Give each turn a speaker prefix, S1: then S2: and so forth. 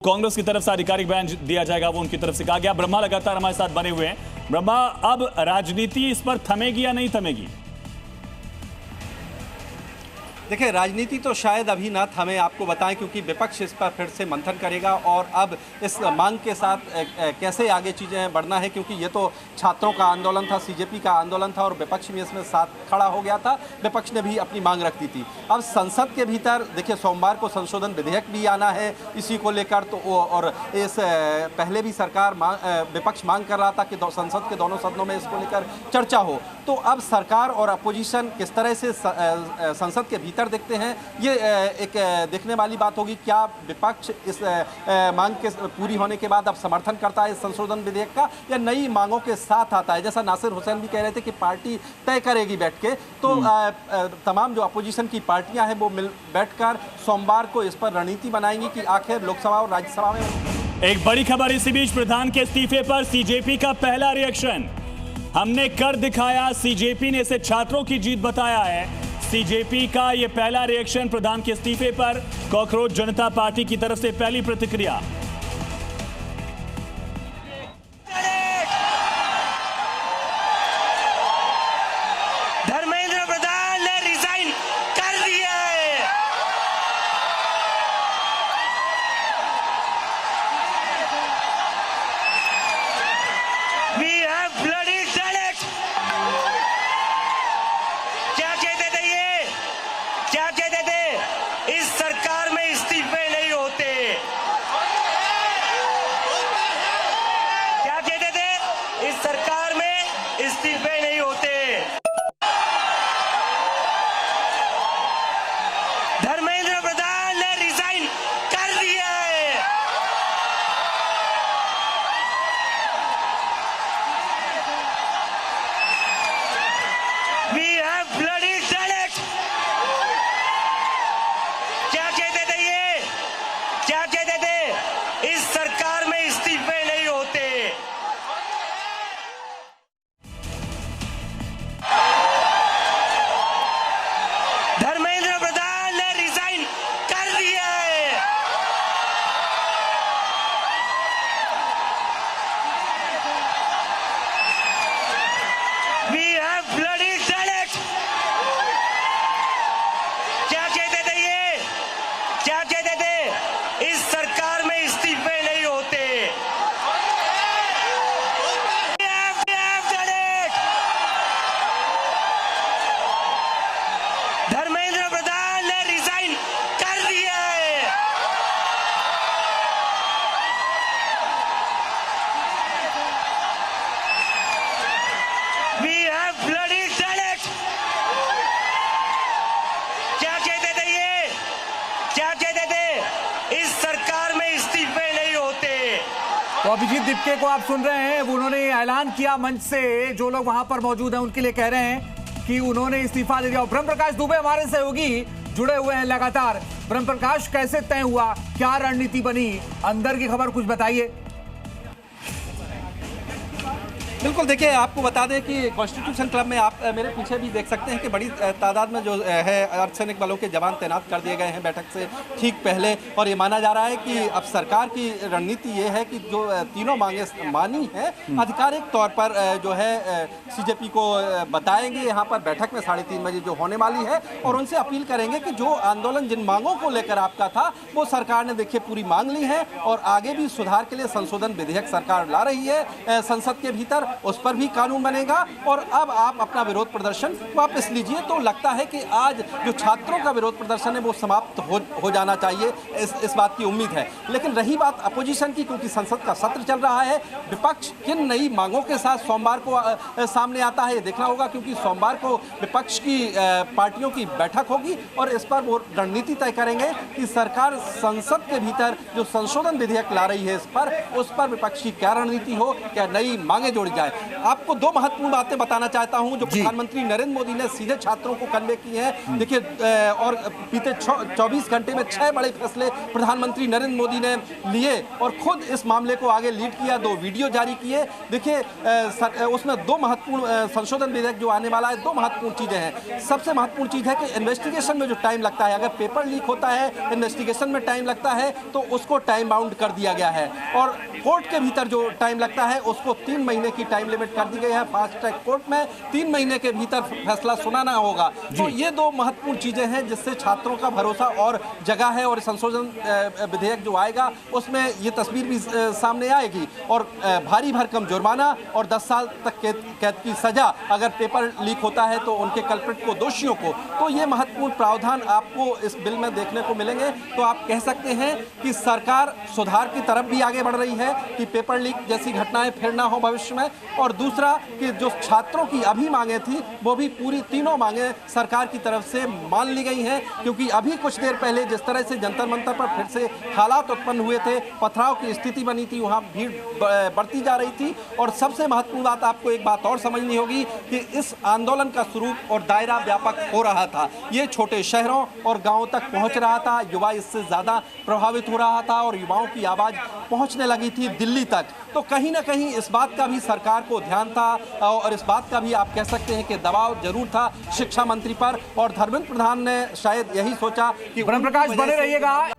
S1: कांग्रेस की तरफ से आधिकारिक बयान दिया जाएगा, वो उनकी तरफ से कहा गया। ब्रह्मा लगातार हमारे साथ बने हुए हैं। ब्रह्मा, अब राजनीति इस पर थमेगी या नहीं थमेगी?
S2: देखिए, राजनीति तो शायद अभी ना थमे, आपको बताएं, क्योंकि विपक्ष इस पर फिर से मंथन करेगा और अब इस मांग के साथ कैसे आगे चीज़ें बढ़ना है, क्योंकि ये तो छात्रों का आंदोलन था, सीजेपी का आंदोलन था और विपक्ष भी इसमें साथ खड़ा हो गया था। विपक्ष ने भी अपनी मांग रख दी थी। अब संसद के भीतर देखिए, सोमवार को संशोधन विधेयक भी आना है इसी को लेकर, तो और इस पहले भी सरकार विपक्ष मांग कर रहा था कि संसद के दोनों सदनों में इसको लेकर चर्चा हो। तो अब सरकार और अपोजिशन किस तरह से संसद के भीतर देखते हैं, ये एक देखने वाली बात होगी। क्या विपक्ष इस मांग के पूरी होने के बाद अब समर्थन करता है इस संशोधन विधेयक का, या नई मांगों के साथ आता है? जैसा नासिर हुसैन भी कह रहे थे कि पार्टी तय करेगी बैठ के, तो तमाम जो अपोजिशन की पार्टियां हैं वो मिल बैठकर सोमवार को इस पर रणनीति बनाएंगी कि आखिर लोकसभा और राज्यसभा में।
S1: एक बड़ी खबर इसी बीच, प्रधान के इस्तीफे पर सीजेपी का पहला रिएक्शन। हमने कर दिखाया, सीजेपी ने इसे छात्रों की जीत बताया है। सीजेपी का यह पहला रिएक्शन प्रधान के इस्तीफे पर, कॉकरोच जनता पार्टी की तरफ से पहली प्रतिक्रिया।
S3: धर्मेंद्र प्रधान ने रिजाइन कर दिया है। We have bloody done it। क्या कहते थे ये? क्या कहते थे? इस सरकार में इस्तीफे नहीं होते। क्या कहते थे? इस सरकार में इस्तीफे नहीं होते। धर्मेंद्र प्रधान ने रिजाइन कर दिया है। We have bloody done it। क्या कहते थे ये? क्या कहते थे? इस सरकार में इस्तीफे नहीं होते। धर्मेंद्र प्रधान ने रिजाइन कर दिया है। We have bloody done it। क्या कहते थे ये? क्या कहते थे? इस सरकार में इस्तीफे नहीं होते। We have done it। Dharmendra Pradhan ने रिजाइन कर दिया है। We have bloody done it। क्या कहते थे ये? क्या कहते थे? इस सरकार में इस्तीफे नहीं होते।
S4: तो अभिजीत दिप्के को आप सुन रहे हैं, उन्होंने ऐलान किया मंच से, जो लोग वहां पर मौजूद हैं उनके लिए कह रहे हैं कि उन्होंने इस्तीफा दे दिया। और ब्रह्म प्रकाश दुबे हमारे सहयोगी जुड़े हुए हैं लगातार। ब्रह्म प्रकाश, कैसे तय हुआ, क्या रणनीति बनी, अंदर की खबर कुछ बताइए।
S2: बिल्कुल, देखिए, आपको बता दें कि कॉन्स्टिट्यूशन क्लब में आप मेरे पीछे भी देख सकते हैं कि बड़ी तादाद में जो है अर्धसैनिक बलों के जवान तैनात कर दिए गए हैं बैठक से ठीक पहले। और ये माना जा रहा है कि अब सरकार की रणनीति ये है कि जो तीनों मांगे मानी हैं आधिकारिक तौर पर जो है सीजेपी को बताएंगे यहाँ पर बैठक में 3:30 बजे जो होने वाली है, और उनसे अपील करेंगे कि जो आंदोलन, जिन मांगों को लेकर आपका था, वो सरकार ने देखिए पूरी मांग ली है और आगे भी सुधार के लिए संशोधन विधेयक सरकार ला रही है संसद के भीतर, उस पर भी कानून बनेगा। और अब आप अपना विरोध प्रदर्शन वापस लीजिए। तो लगता है कि आज जो छात्रों का विरोध प्रदर्शन है वो समाप्त हो जाना चाहिए, इस बात की उम्मीद है। लेकिन रही बात अपोजिशन की, क्योंकि संसद का सत्र चल रहा है, विपक्ष किन नई मांगों के साथ सोमवार को सामने आता है ये देखना होगा, क्योंकि सोमवार को विपक्ष की पार्टियों की बैठक होगी और इस पर वो रणनीति तय करेंगे कि सरकार संसद के भीतर जो संशोधन विधेयक ला रही है उस पर विपक्ष की क्या रणनीति हो, क्या नई मांगे जोड़ी जाए। आपको दो महत्वपूर्ण बातें बताना चाहता हूं जो प्रधानमंत्री नरेंद्र मोदी ने सीधे छात्रों को कन्वे की हैं। देखिए, और बीते 24 घंटे में 6 बड़े फैसले प्रधानमंत्री नरेंद्र मोदी ने लिए और खुद इस मामले को आगे लीड किया, 2 वीडियो जारी किए। देखिए, उसमें 2 महत्वपूर्ण संशोधन विधेयक जो आने वाला है, 2 महत्वपूर्ण चीजें हैं। सबसे महत्वपूर्ण चीज है कि इन्वेस्टिगेशन में जो टाइम लगता है, अगर पेपर लीक होता है, इन्वेस्टिगेशन में टाइम लगता है, तो उसको टाइम बाउंड कर दिया गया है और कोर्ट के भीतर जो टाइम लगता है उसको 3 महीने की टाइम लिमिट कर दी गई है। फास्ट ट्रैक कोर्ट में 3 महीने के भीतर फैसला सुनाना होगा। तो ये 2 महत्वपूर्ण चीजें हैं जिससे छात्रों का भरोसा और जगह है और संशोधन विधेयक जो आएगा उसमें ये तस्वीर भी सामने आएगी और भारी भरकम जुर्माना और 10 साल तक कैद की सजा अगर पेपर लीक होता है तो उनके कल्प्रिट को, दोषियों को। तो ये महत्वपूर्ण प्रावधान आपको इस बिल में देखने को मिलेंगे। तो आप कह सकते हैं कि सरकार सुधार की तरफ भी आगे बढ़ रही है कि पेपर लीक जैसी घटनाएं फिर ना हो भविष्य में, और दूसरा कि जो छात्रों की अभी मांगे थी वो भी पूरी तीनों मांगे सरकार की तरफ से मान ली गई हैं। क्योंकि अभी कुछ देर पहले जिस तरह से जंतर मंतर पर फिर से हालात उत्पन्न हुए थे, पथराव की स्थिति बनी थी, वहां भीड़ बढ़ती जा रही थी। और सबसे महत्वपूर्ण बात आपको एक बात और समझनी होगी कि इस आंदोलन का स्वरूप और दायरा व्यापक हो रहा था। ये छोटे शहरों और गांवों तक पहुंच रहा था, युवा इससे ज्यादा प्रभावित हो रहा था और युवाओं की आवाज पहुंचने लगी थी दिल्ली तक। तो कहीं ना कहीं इस बात का भी सरकार को ध्यान था और इस बात का भी आप कह सकते हैं कि दबाव जरूर था शिक्षा मंत्री पर, और धर्मेंद्र प्रधान ने शायद यही सोचा कि
S4: ब्रह्म प्रकाश बने रहिएगा।